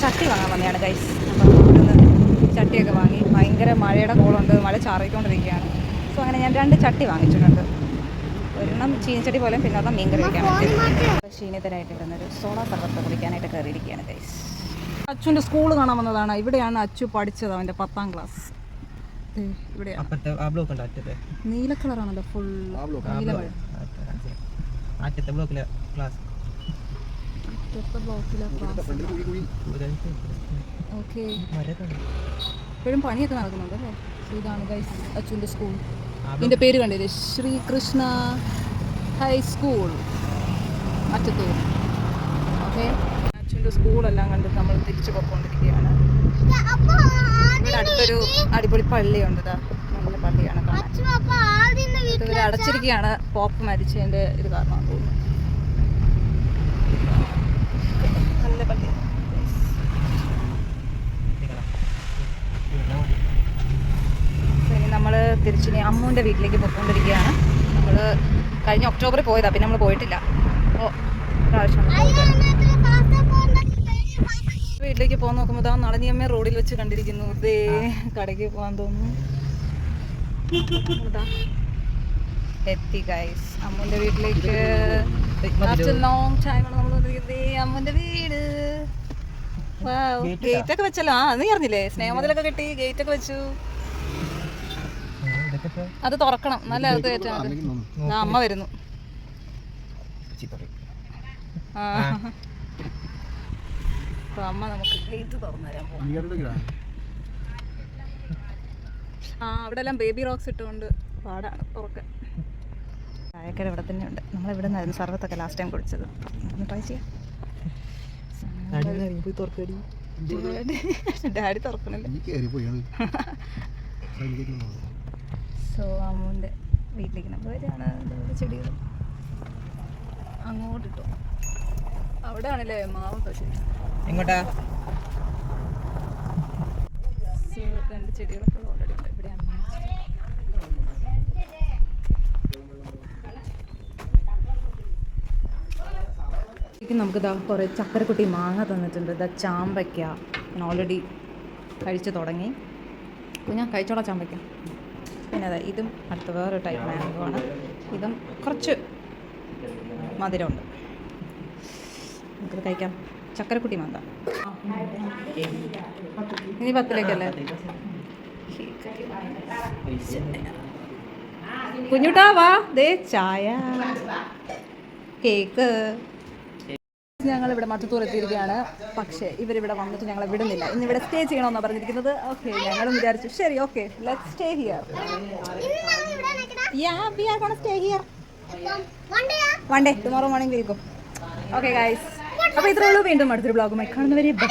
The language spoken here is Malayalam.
ചട്ടി വാങ്ങാൻ വന്നതാണ് ഗൈസ്. അപ്പം ഇവിടുന്ന് ചട്ടിയൊക്കെ വാങ്ങി. ഭയങ്കര മഴയുടെ കോളുണ്ട്, മഴ ചാറിക്കൊണ്ടിരിക്കുകയാണ്. സോ അങ്ങനെ ഞാൻ 2 ചട്ടി വാങ്ങിച്ചിട്ടുണ്ട്. ഒരെണ്ണം ചീനിച്ചട്ടി പോലെ, പിന്നെ ഒരെണ്ണം മീൻ കറി വയ്ക്കാൻ വേണ്ടി ക്ഷീണിതരായിട്ട് ഇടുന്നൊരു സോഡ സർബത്ത് കുടിക്കാനായിട്ട് കയറിയിരിക്കുകയാണ് ഗൈസ്. അച്ചുവിൻ്റെ സ്കൂൾ കാണാൻ വന്നതാണ്. ഇവിടെയാണ് അച്ചു പഠിച്ചത്, അവൻ്റെ 10ാം ക്ലാസ്. ഇവിടെയാണ്. നീല കളറാണല്ലോ ഫുൾ. ഓക്കെ, ഇപ്പോഴും പണിയൊക്കെ നടക്കുന്നുണ്ട് അല്ലേ? ഇതാണ് ഗൈസ് അച്ചുവിൻ്റെ സ്കൂൾ. ഇതിൻ്റെ പേര് കണ്ടില്ലേ? ശ്രീകൃഷ്ണ ഹൈസ്കൂൾ അറ്റത്തൂർ. ഓക്കെ, അച്ഛൻ്റെ സ്കൂളെല്ലാം കണ്ട് നമ്മൾ തിരിച്ചു പോയിക്കൊണ്ടിരിക്കുകയാണ്. ഇവിടെ അടുത്തൊരു അടിപൊളി പള്ളിയുണ്ട്. നല്ല പള്ളിയാണ് കാണാൻ. ഇവർ അടച്ചിരിക്കുകയാണ് പോപ്പ് മരിച്ചതിൻ്റെ ഇത് കാരണം തോന്നുന്നു. നല്ല പള്ളി. ഇനി നമ്മൾ തിരിച്ചിനി അമ്മുവിൻ്റെ വീട്ടിലേക്ക് പോയിക്കൊണ്ടിരിക്കുകയാണ്. നമ്മൾ കഴിഞ്ഞ ഒക്ടോബറിൽ പോയതാണ്, പിന്നെ നമ്മൾ പോയിട്ടില്ല. പ്രാവശ്യം വീട്ടിലേക്ക് പോകാൻ നോക്കുമ്പോൾ ആ നളനിയമ്മ റോഡിൽ വെച്ച് കണ്ടിരിക്കുന്നു. ഇതേ കടയ്ക്ക് പോകാൻ തോന്നുന്നു. എത്തി ഗൈസ് അമ്മുവിൻ്റെ വീട്ടിലേക്ക്. ആഫ്റ്റർ ലോങ് ടൈമാണ് നമ്മൾ വന്നിരിക്കുന്നത്. അമ്മുവിൻ്റെ വീട്. ഗേറ്റ് ഒക്കെ വെച്ചല്ലോ. നീ അറിഞ്ഞില്ലേ? സ്നേഹമതിലൊക്കെ കെട്ടി ഗേറ്റ് ഒക്കെ വെച്ചു. അത് തുറക്കണം, നല്ല അകത്ത് കയറ്റാൻ. അമ്മ വരുന്നു. അമ്മ നമുക്ക് ഗേറ്റ് തുറന്നു തരാൻ പോകും. അവിടെ എല്ലാം ബേബി റോക്സ് ഇട്ടുകൊണ്ട് പാടാണ് തുറക്കാൻ. ചായക്കട ഇവിടെ തന്നെ ഉണ്ട്. നമ്മളിവിടെ നിന്നായിരുന്നു സർവത്തൊക്കെ ലാസ്റ്റ് ടൈം കുടിച്ചത്. ഒന്ന് ട്രൈ ചെയ്യാം. ഡാഡി തുറക്കണില്ല. സോ അമ്മുവിൻ്റെ വീട്ടിലേക്ക് നമ്മൾ വരികയാണ്. ചെടികൾ അങ്ങോട്ടിട്ടു. അവിടെ ആണല്ലേ മാവൊക്കെ. ശരി, എങ്ങോട്ടാ? 2 ചെടികളൊക്കെ ഓൾറെഡി ഉണ്ട്. ഇവിടെയാണ്. നമുക്ക് ഇതാ കുറേ ചക്കരക്കുട്ടി മാങ്ങ തന്നിട്ടുണ്ട്. ഇതാ ചാമ്പയ്ക്ക ഞാൻ ഓൾറെഡി കഴിച്ച് തുടങ്ങി. ഞാൻ കഴിച്ചോളാം ചാമ്പയ്ക്ക. പിന്നെ അതെ ഇതും അടുത്ത വേറൊരു ടൈപ്പ് മാംഗോ ആണ്. ഇതും കുറച്ച് മധുരമുണ്ട്. നമുക്കത് കഴിക്കാം. ചക്കരക്കുട്ടി മാങ്ങ ഇനി 10ലേക്കല്ലേ? കുഞ്ഞുട്ടാ വാ, ദേ ചായ, കേക്ക്. ഞങ്ങളിവിടെ മറ്റത്തൂർ എത്തിയിരിക്കുകയാണ്. പക്ഷേ ഇവരിവിടെ വന്നിട്ട് ഞങ്ങളെ വിടുന്നില്ല. ഇന്നിവിടെ സ്റ്റേ ചെയ്യണമെന്നാണ് പറഞ്ഞിരിക്കുന്നത്. ഓക്കെ, ഞങ്ങളും വിചാരിച്ചു ശരി, okay let's stay here. Yeah, we are gonna stay here. One day, tomorrow morning we'll go. Okay guys, അപ്പോൾ ഇത്രയേ ഉള്ളൂ. വീണ്ടും അടുത്തൊരു ബ്ലോഗുമായി കാണുന്നവരെ ബൈ.